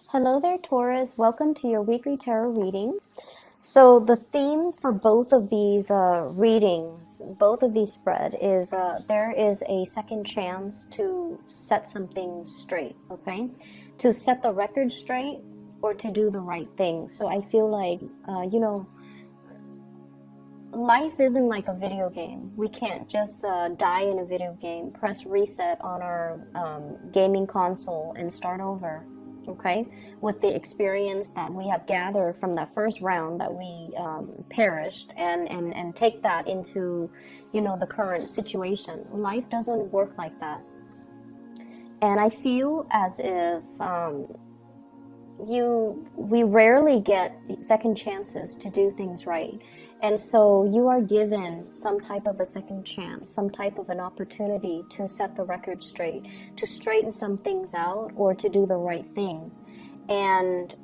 Hello there, Taurus. Welcome to your weekly tarot reading. So the theme for both of these readings, both of these spread, is there is a second chance to set something straight, okay? To set the record straight or to do the right thing. So I feel like, life isn't like a video game. We can't just die in a video game, press reset on our gaming console and start over, okay, with the experience that we have gathered from that first round that we perished, and take that into the current situation. Life doesn't work like that, and I feel as if we rarely get second chances to do things right. And so you are given some type of a second chance, some type of an opportunity to set the record straight, to straighten some things out, or to do the right thing. And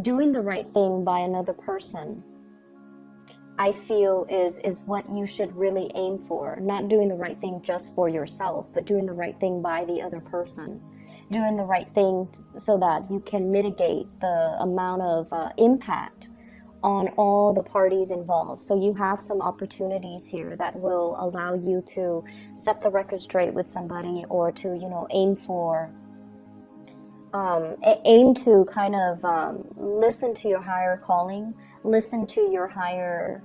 doing the right thing by another person, I feel is what you should really aim for. Not doing the right thing just for yourself, but doing the right thing by the other person. Doing the right thing so that you can mitigate the amount of impact on all the parties involved. So you have some opportunities here that will allow you to set the record straight with somebody, or to aim to kind of listen to your higher calling, listen to your higher,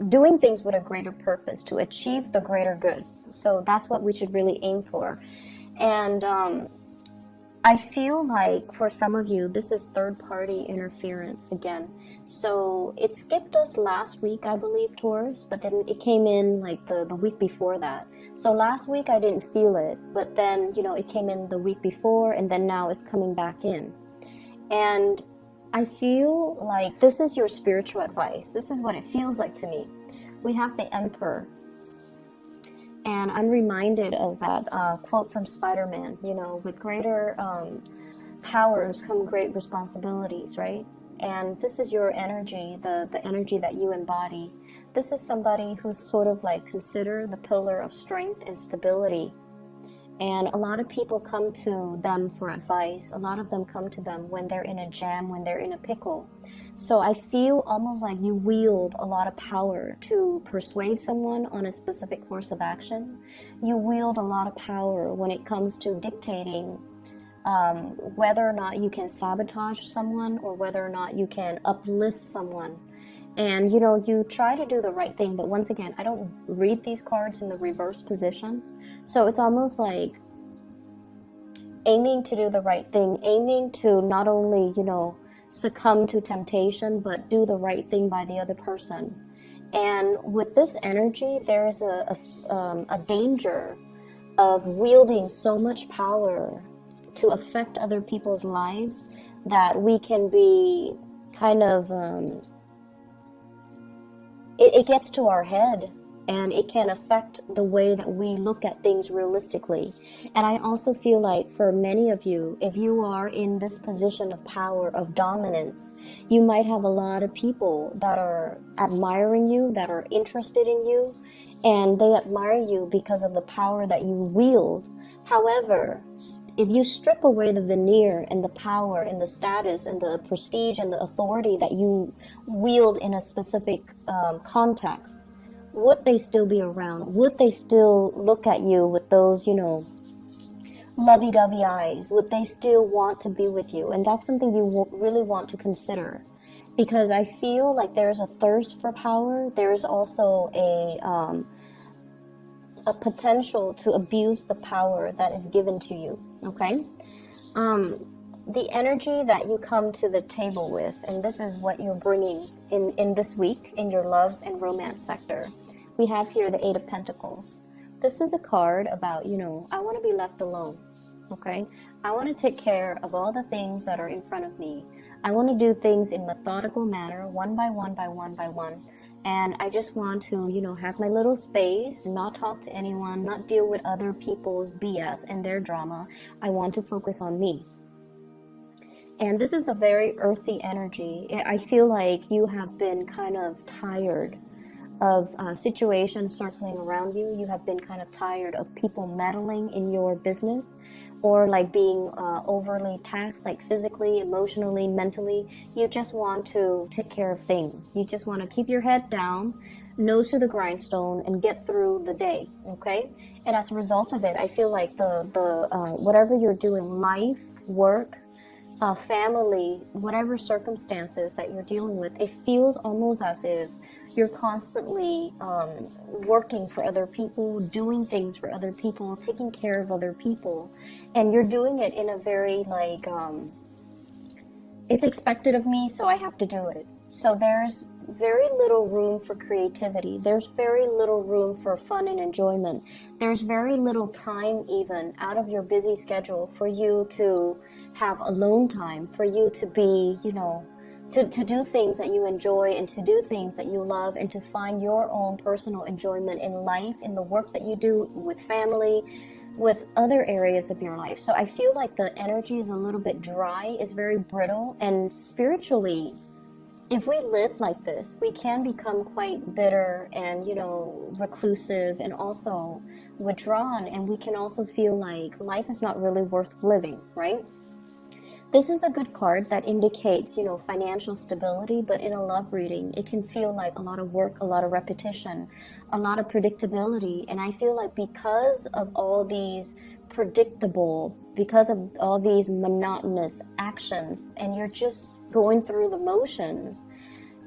doing things with a greater purpose to achieve the greater good. So that's what we should really aim for. And I feel like for some of you, this is third-party interference again. So it skipped us last week, I believe, Taurus, but then it came in like the week before that. So last week I didn't feel it, but then, it came in the week before, and then now it's coming back in. And I feel like this is your spiritual advice. This is what it feels like to me. We have the Emperor. And I'm reminded of that quote from Spider-Man, with greater powers come great responsibilities, right? And this is your energy, the energy that you embody. This is somebody who's sort of like considered the pillar of strength and stability. And a lot of people come to them for advice. A lot of them come to them when they're in a jam, when they're in a pickle. So I feel almost like you wield a lot of power to persuade someone on a specific course of action. You wield a lot of power when it comes to dictating whether or not you can sabotage someone or whether or not you can uplift someone. And you try to do the right thing, but once again, I don't read these cards in the reverse position. So it's almost like aiming to do the right thing, aiming to not only, succumb to temptation, but do the right thing by the other person. And with this energy, there is a danger of wielding so much power to affect other people's lives that we can be kind of it gets to our head, and it can affect the way that we look at things realistically. And I also feel like for many of you, if you are in this position of power, of dominance, you might have a lot of people that are admiring you, that are interested in you, and they admire you because of the power that you wield. However, if you strip away the veneer and the power and the status and the prestige and the authority that you wield in a specific context, would they still be around? Would they still look at you with those, lovey-dovey eyes? Would they still want to be with you? And that's something you really want to consider, because I feel like there's a thirst for power. There's also a potential to abuse the power that is given to you, okay? The energy that you come to the table with, and this is what you're bringing in this week in your love and romance sector. We have here the Eight of Pentacles. This is a card about, I want to be left alone, okay? I want to take care of all the things that are in front of me. I want to do things in methodical manner, one by one by one by one. And I just want to, have my little space, not talk to anyone, not deal with other people's BS and their drama. I want to focus on me. And this is a very earthy energy. I feel like you have been kind of tired of situations circling around you. You have been kind of tired of people meddling in your business, or like being overly taxed, like physically, emotionally, mentally. You just want to take care of things. You just want to keep your head down, nose to the grindstone, and get through the day. Okay, and as a result of it, I feel like the whatever you're doing, life, work, family, whatever circumstances that you're dealing with, it feels almost as if you're constantly working for other people, doing things for other people, taking care of other people, and you're doing it in a very like, it's expected of me, so I have to do it. So there's very little room for creativity. There's very little room for fun and enjoyment. There's very little time even out of your busy schedule for you to have alone time, for you to be, you know, to do things that you enjoy and to do things that you love and to find your own personal enjoyment in life, in the work that you do, with family, with other areas of your life. So I feel like the energy is a little bit dry, is very brittle, and spiritually, if we live like this, we can become quite bitter and, you know, reclusive and also withdrawn, and we can also feel like life is not really worth living, right? This is a good card that indicates, you know, financial stability, but in a love reading, it can feel like a lot of work, a lot of repetition, a lot of predictability. And I feel like because of all these because of all these monotonous actions, and you're just going through the motions,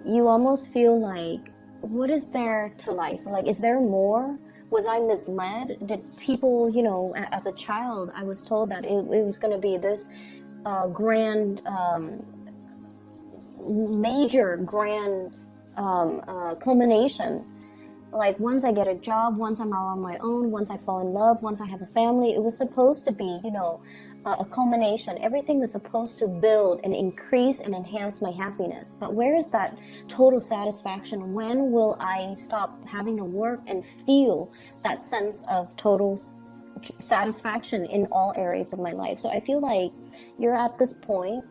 you almost feel like, what is there to life? Like, is there more? Was I misled? Did people, you know, as a child, I was told that it was going to be this grand, major grand culmination. Like, once I get a job, once I'm out on my own, once I fall in love, once I have a family, it was supposed to be, you know, a culmination. Everything was supposed to build and increase and enhance my happiness. But where is that total satisfaction? When will I stop having to work and feel that sense of total satisfaction in all areas of my life? So I feel like you're at this point.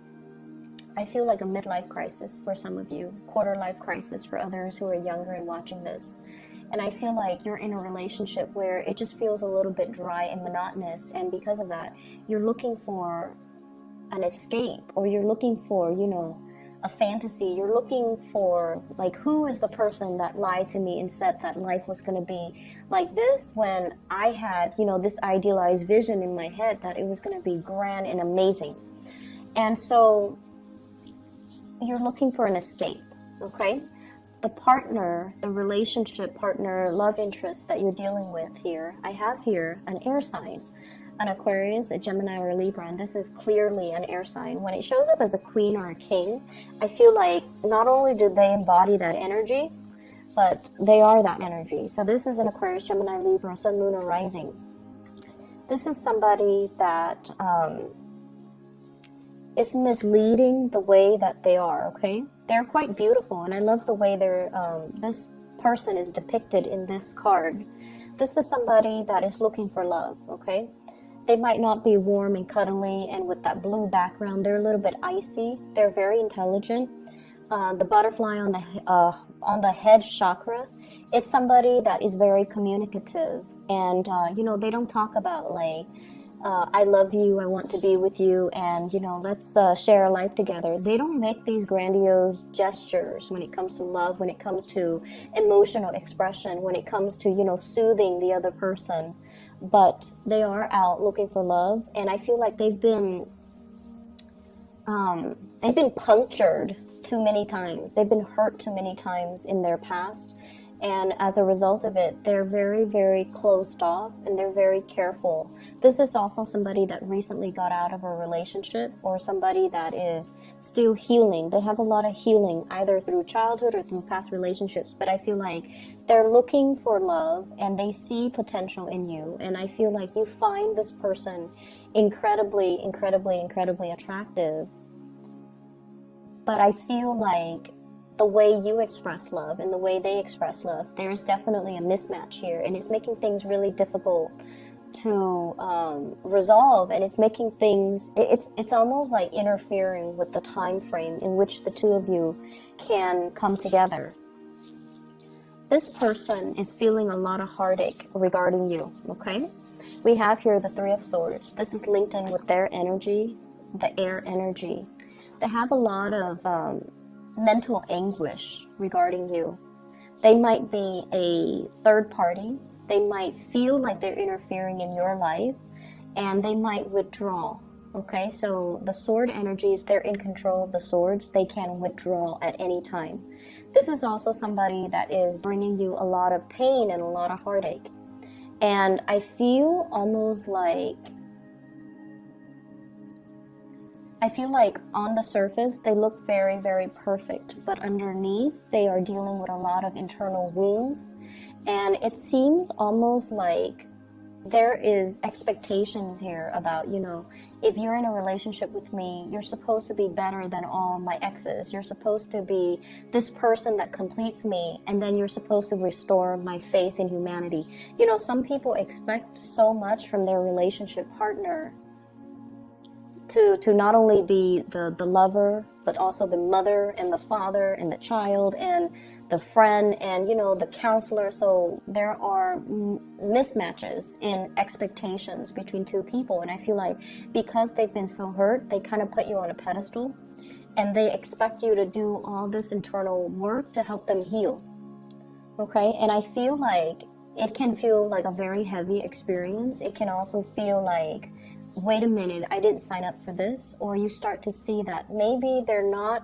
I feel like a midlife crisis for some of you, quarter life crisis for others who are younger and watching this. And I feel like you're in a relationship where it just feels a little bit dry and monotonous, and because of that, you're looking for an escape, or you're looking for, you know, a fantasy. You're looking for, like, who is the person that lied to me and said that life was going to be like this, when I had, you know, this idealized vision in my head that it was going to be grand and amazing. And so you're looking for an escape, okay? The partner, the relationship partner, love interest that you're dealing with here, I have here an air sign, an Aquarius, a Gemini, or a Libra, and this is clearly an air sign. When it shows up as a queen or a king, I feel like not only do they embody that energy, but they are that energy. So this is an Aquarius, Gemini, Libra, Sun, Moon, or Rising. This is somebody that is misleading the way that they are, okay? They're quite beautiful, and I love the way this person is depicted in this card. This is somebody that is looking for love, okay? They might not be warm and cuddly, and with that blue background, they're a little bit icy. They're very intelligent. The butterfly on the head chakra, it's somebody that is very communicative, and you know, they don't talk about like, I love you, I want to be with you, and, you know, let's share a life together. They don't make these grandiose gestures when it comes to love, when it comes to emotional expression, when it comes to, you know, soothing the other person. But they are out looking for love, and I feel like they've been punctured too many times. They've been hurt too many times in their past. And as a result of it, they're very, very closed off, and they're very careful. This is also somebody that recently got out of a relationship, or somebody that is still healing. They have a lot of healing, either through childhood or through past relationships. But I feel like they're looking for love, and they see potential in you. And I feel like you find this person incredibly, incredibly, incredibly attractive. But I feel like the way you express love and the way they express love, there's definitely a mismatch here, and it's making things really difficult to resolve, and it's making things, it's almost like interfering with the time frame in which the two of you can come together. this person is feeling a lot of heartache regarding you, okay? We have here the Three of Swords. This is linked in with their energy, the air energy. They have a lot of mental anguish regarding you. They might be a third party. They might feel like they're interfering in your life, and they might withdraw. Okay, so the sword energies, they're in control of the swords. They can withdraw at any time. This is also somebody that is bringing you a lot of pain and a lot of heartache. And I feel almost like, on the surface, they look very, very perfect. But underneath, they are dealing with a lot of internal wounds. And it seems almost like there is expectations here about, if you're in a relationship with me, you're supposed to be better than all my exes. You're supposed to be this person that completes me, and then you're supposed to restore my faith in humanity. Some people expect so much from their relationship partner to not only be the lover, but also the mother and the father and the child and the friend and, the counselor. So there are mismatches in expectations between two people. And I feel like because they've been so hurt, they kind of put you on a pedestal and they expect you to do all this internal work to help them heal. Okay? And I feel like it can feel like a very heavy experience. It can also feel like, wait a minute, I didn't sign up for this. Or you start to see that maybe they're not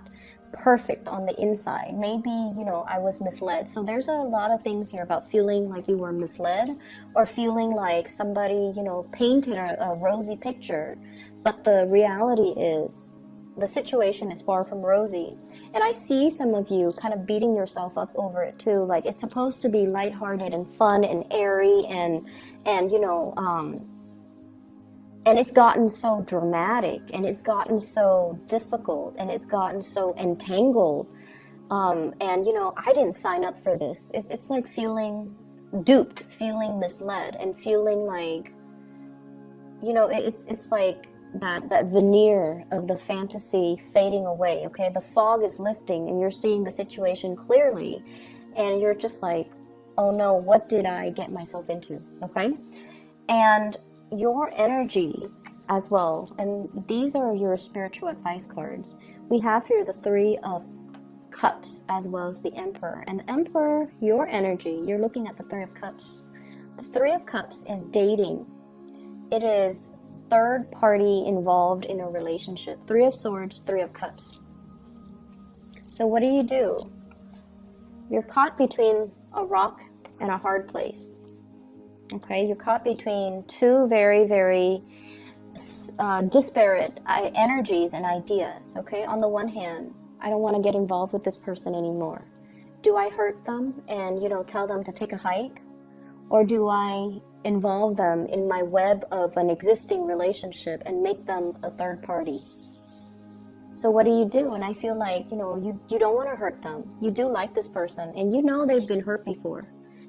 perfect on the inside. Maybe, I was misled. So there's a lot of things here about feeling like you were misled or feeling like somebody, painted a rosy picture. But the reality is the situation is far from rosy. And I see some of you kind of beating yourself up over it too. Like it's supposed to be lighthearted and fun and airy and and it's gotten so dramatic, and it's gotten so difficult, and it's gotten so entangled. And, I didn't sign up for this. It's like feeling duped, feeling misled, and feeling like, it's like that veneer of the fantasy fading away, okay? The fog is lifting, and you're seeing the situation clearly, and you're just like, oh no, what did I get myself into, okay? And your energy as well, and these are your spiritual advice cards. We have here the Three of Cups as well as the Emperor. And the Emperor, your energy, you're looking at the Three of Cups. The Three of Cups is dating. It is third party involved in a relationship. Three of Swords, Three of Cups. So what do? You're caught between a rock and a hard place. Okay, you're caught between two very, very disparate energies and ideas. Okay, on the one hand, I don't want to get involved with this person anymore. Do I hurt them and, tell them to take a hike? Or do I involve them in my web of an existing relationship and make them a third party? So what do? And I feel like, you don't want to hurt them. You do like this person, and they've been hurt before.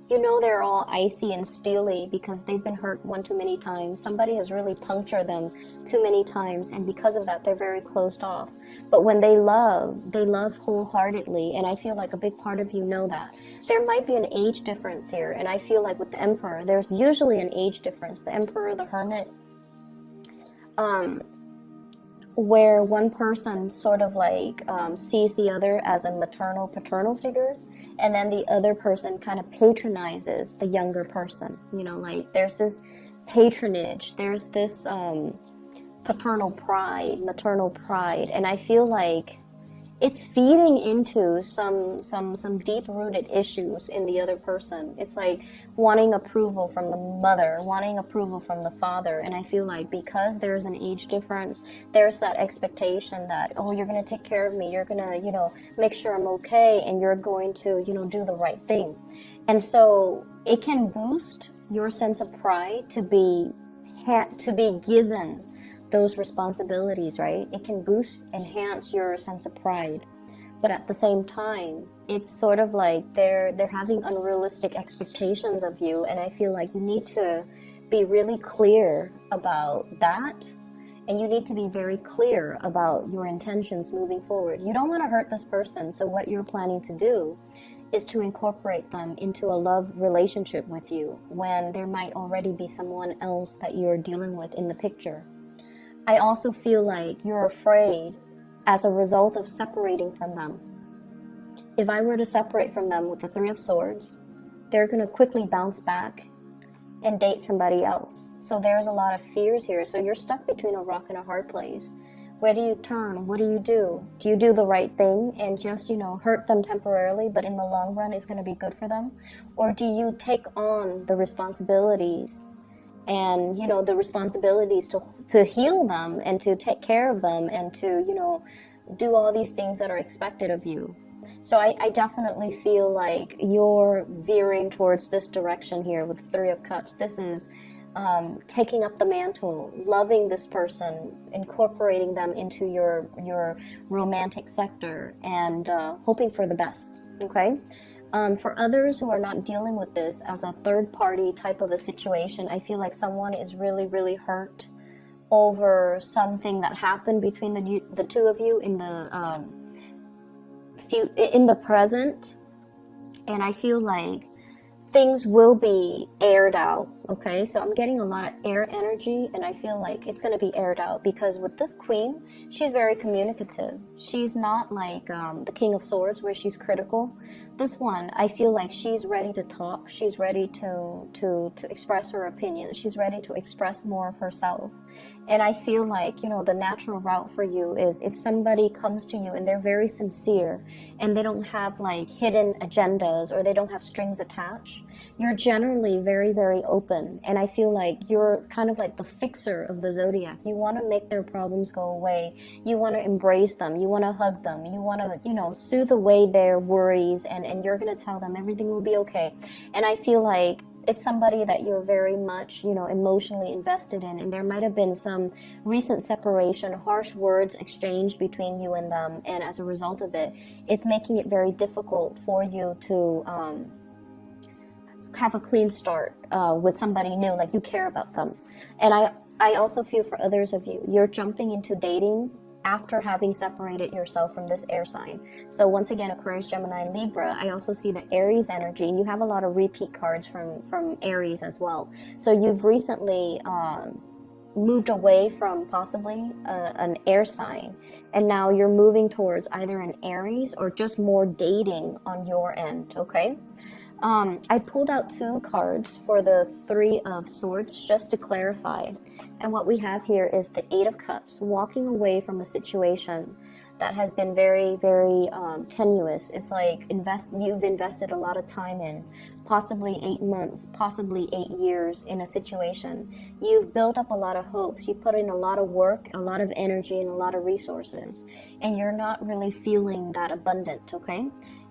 They're all icy and steely because they've been hurt one too many times. Somebody has really punctured them too many times, and because of that, they're very closed off. But when they love wholeheartedly, and I feel like a big part of you know that. There might be an age difference here, and I feel like with the Emperor, there's usually an age difference. The Emperor, the Hermit, where one person sort of like sees the other as a maternal, paternal figure, and then the other person kind of patronizes the younger person. Like there's this patronage, there's this paternal pride, maternal pride, and I feel like it's feeding into some deep-rooted issues in the other person. It's like wanting approval from the mother, wanting approval from the father. And I feel like because there's an age difference, there's that expectation that, oh, you're going to take care of me. You're going to, make sure I'm okay. And you're going to, do the right thing. And so it can boost your sense of pride to be given those responsibilities, right? It can enhance your sense of pride. But at the same time, it's sort of like they're having unrealistic expectations of you, and I feel like you need to be really clear about that, and you need to be very clear about your intentions moving forward. You don't want to hurt this person, so what you're planning to do is to incorporate them into a love relationship with you when there might already be someone else that you're dealing with in the picture. I also feel like you're afraid as a result of separating from them. If I were to separate from them with the Three of Swords, they're going to quickly bounce back and date somebody else. So there's a lot of fears here. So you're stuck between a rock and a hard place. Where do you turn? What do you do? Do you do the right thing and just, hurt them temporarily, but in the long run it's going to be good for them? Or do you take on the responsibilities and, the responsibilities to heal them and to take care of them and to, do all these things that are expected of you? So I definitely feel like you're veering towards this direction here with Three of Cups. This is taking up the mantle, loving this person, incorporating them into your romantic sector, and hoping for the best, okay? For others who are not dealing with this as a third-party type of a situation, I feel like someone is really, really hurt over something that happened between the two of you in the present, and I feel like things will be aired out, okay? So I'm getting a lot of air energy, and I feel like it's going to be aired out because with this queen, she's very communicative. She's not like the King of Swords where she's critical. This one, I feel like she's ready to talk. She's ready to express her opinion. She's ready to express more of herself. And I feel like, the natural route for you is if somebody comes to you and they're very sincere and they don't have like hidden agendas or they don't have strings attached, you're generally very, very open. And I feel like you're kind of like the fixer of the zodiac. You want to make their problems go away. You want to embrace them. You want to hug them. You want to, soothe away their worries, and you're going to tell them everything will be okay. And I feel like it's somebody that you're very much, emotionally invested in, and there might have been some recent separation, harsh words exchanged between you and them, and as a result of it, it's making it very difficult for you to have a clean start with somebody new, like you care about them. And I also feel for others of you, you're jumping into dating after having separated yourself from this air sign. So once again, Aquarius, Gemini, and Libra, I also see the Aries energy, and you have a lot of repeat cards from Aries as well. So you've recently moved away from possibly an air sign, and now you're moving towards either an Aries or just more dating on your end, okay? I pulled out two cards for the Three of Swords just to clarify. And what we have here is the Eight of Cups, walking away from a situation that has been very, very tenuous. It's like you've invested a lot of time in, possibly 8 months, possibly 8 years in a situation. You've built up a lot of hopes. You put in a lot of work, a lot of energy, and a lot of resources. And you're not really feeling that abundant, okay?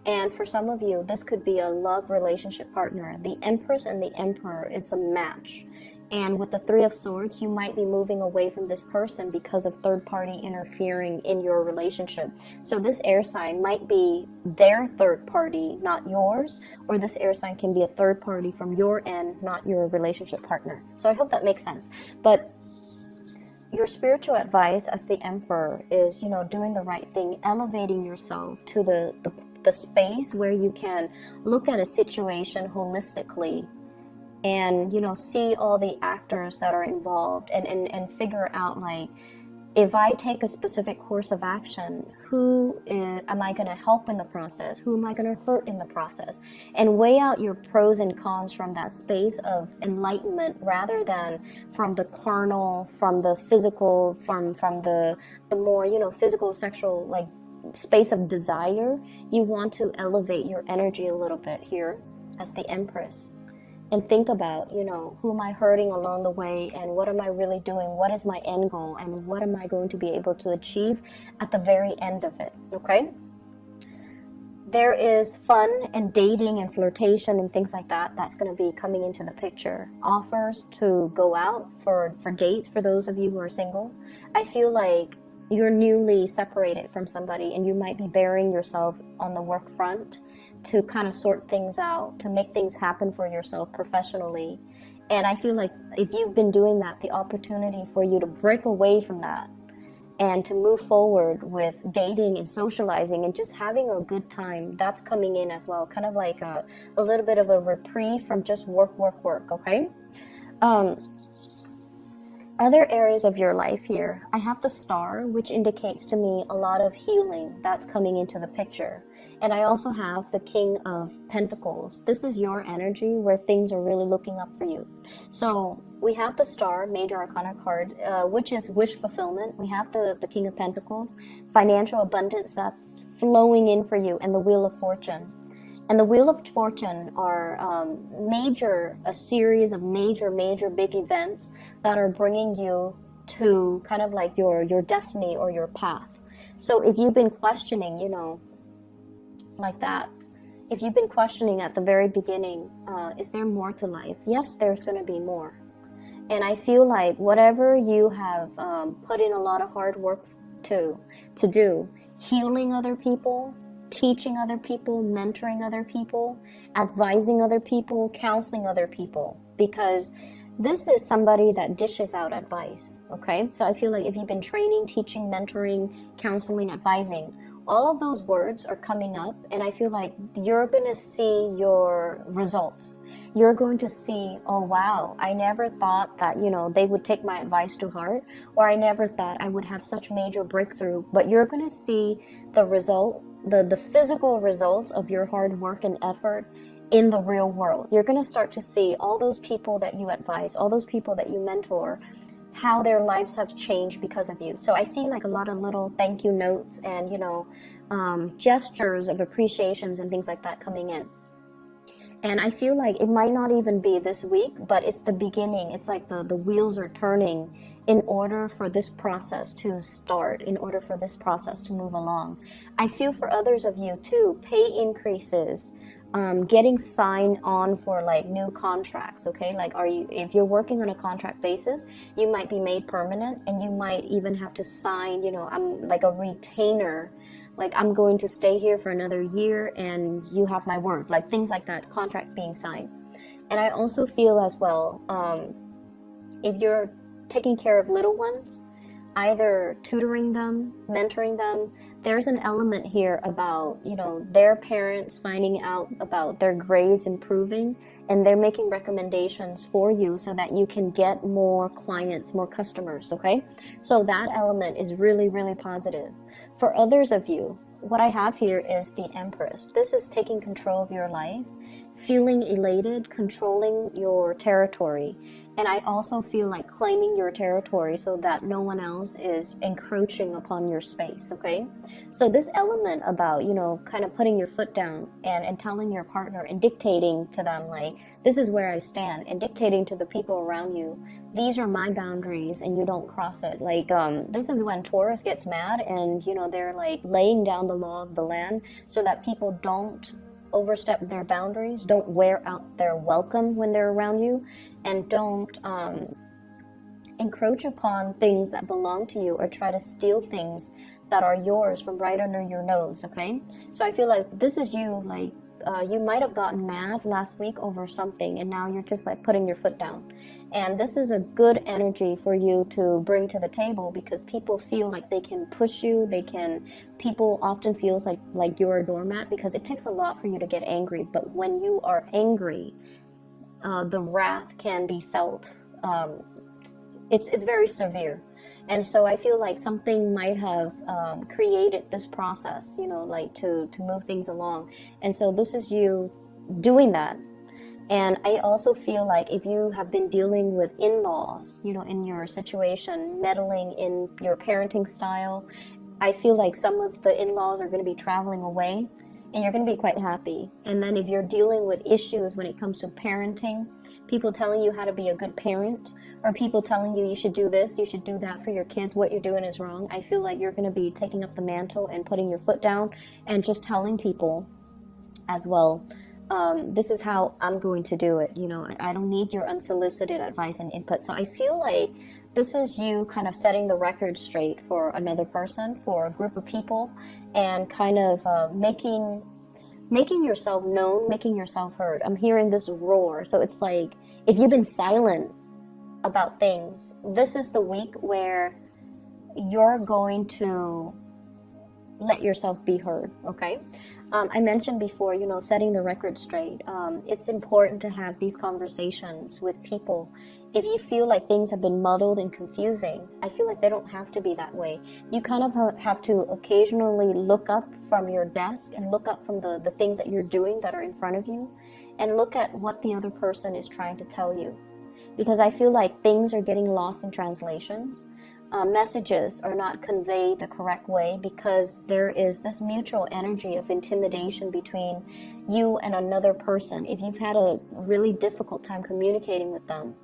And for some of you, this could be a love relationship partner. The Empress and the Emperor is a match. And with the Three of Swords, you might be moving away from this person because of third party interfering in your relationship. So this air sign might be their third party, not yours, or this air sign can be a third party from your end, not your relationship partner. So I hope that makes sense. But your spiritual advice as the Emperor is, doing the right thing, elevating yourself to the space where you can look at a situation holistically and see all the actors that are involved and figure out, like, if I take a specific course of action, am I going to help in the process? Who am I going to hurt in the process? And weigh out your pros and cons from that space of enlightenment rather than from the carnal, from the physical, from the more physical, sexual, like, space of desire. You want to elevate your energy a little bit here as the Empress and think about, who am I hurting along the way, and what am I really doing? What is my end goal, and what am I going to be able to achieve at the very end of it, okay? There is fun and dating and flirtation and things like that that's going to be coming into the picture. Offers to go out for dates for those of you who are single. I feel like you're newly separated from somebody and you might be burying yourself on the work front to kind of sort things out, to make things happen for yourself professionally. And I feel like if you've been doing that, the opportunity for you to break away from that and to move forward with dating and socializing and just having a good time. That's coming in as well, kind of like a little bit of a reprieve from just work, okay? Other areas of your life here, I have the star, which indicates to me a lot of healing that's coming into the picture. And I also have the King of Pentacles. This is your energy where things are really looking up for you. So we have the star, major arcana card, which is wish fulfillment. We have the King of Pentacles, financial abundance that's flowing in for you, and the Wheel of Fortune. And the Wheel of Fortune are a series of major big events that are bringing you to kind of like your destiny or your path. So if you've been questioning, you know, like that, if you've been questioning at the very beginning, is there more to life? Yes, there's going to be more. And I feel like whatever you have put in a lot of hard work to do, healing other people, teaching other people, mentoring other people, advising other people, counseling other people, because this is somebody that dishes out advice, okay? So I feel like if you've been training, teaching, mentoring, counseling, advising, all of those words are coming up, and I feel like you're going to see your results. You're going to see, oh wow, I never thought that, you know, they would take my advice to heart, or I never thought I would have such major breakthrough. But you're going to see the result, the physical results of your hard work and effort in the real world. You're going to start to see all those people that you advise, all those people that you mentor, how their lives have changed because of you. So I see like a lot of little thank you notes and, you know, gestures of appreciations and things like that coming in. And I feel like it might not even be this week, but it's the beginning. It's like the wheels are turning in order for this process to start, in order for this process to move along. I feel for others of you too, pay increases, getting signed on for like new contracts, okay? Like if you're working on a contract basis, you might be made permanent, and you might even have to sign, you know, I'm like a retainer, like I'm going to stay here for another year and you have my word, like things like that, contracts being signed. And I also feel as well, if you're taking care of little ones, either tutoring them, mentoring them, there's an element here about, you know, their parents finding out about their grades improving, and they're making recommendations for you so that you can get more clients, more customers, okay? So that element is really, really positive. For others of you, what I have here is the Empress. This is taking control of your life, feeling elated, controlling your territory. And I also feel like claiming your territory so that no one else is encroaching upon your space, okay? So this element about, you know, kind of putting your foot down and telling your partner and dictating to them, like, this is where I stand, and dictating to the people around you, these are my boundaries and you don't cross it. Like, this is when Taurus gets mad and, you know, they're like laying down the law of the land so that people don't overstep their boundaries, don't wear out their welcome when they're around you, and don't encroach upon things that belong to you or try to steal things that are yours from right under your nose, okay? So I feel like this is you, like, you might have gotten mad last week over something, and now you're just like putting your foot down. And this is a good energy for you to bring to the table, because people feel like they can push you. People often feels like you're a doormat, because it takes a lot for you to get angry. But when you are angry, the wrath can be felt. It's very severe. And so I feel like something might have created this process, you know, like to move things along. And so this is you doing that. And I also feel like if you have been dealing with in-laws, you know, in your situation, meddling in your parenting style, I feel like some of the in-laws are going to be traveling away, and you're going to be quite happy. And then if you're dealing with issues when it comes to parenting, people telling you how to be a good parent, or people telling you should do this, you should do that for your kids, what you're doing is wrong, I feel like you're going to be taking up the mantle and putting your foot down and just telling people as well, this is how I'm going to do it. You know, I don't need your unsolicited advice and input. So I feel like this is you kind of setting the record straight for another person, for a group of people, and kind of making yourself known, making yourself heard. I'm hearing this roar. So it's like, if you've been silent about things, this is the week where you're going to let yourself be heard, okay? I mentioned before, you know, setting the record straight. It's important to have these conversations with people. If you feel like things have been muddled and confusing, I feel like they don't have to be that way. You kind of have to occasionally look up from your desk and look up from the things that you're doing that are in front of you, and look at what the other person is trying to tell you. Because I feel like things are getting lost in translations. Messages are not conveyed the correct way because there is this mutual energy of intimidation between you and another person. If you've had a really difficult time communicating with them,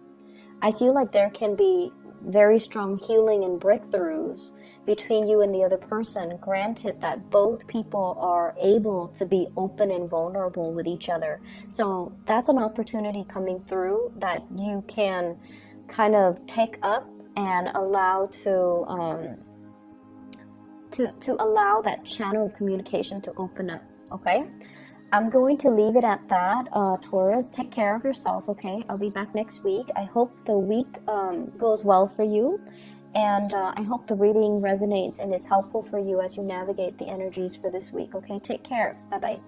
I feel like there can be very strong healing and breakthroughs between you and the other person, granted that both people are able to be open and vulnerable with each other. So that's an opportunity coming through that you can kind of take up and allow to allow that channel of communication to open up, okay? I'm going to leave it at that. Taurus, take care of yourself, okay? I'll be back next week. I hope the week goes well for you, and I hope the reading resonates and is helpful for you as you navigate the energies for this week, okay? Take care. Bye-bye.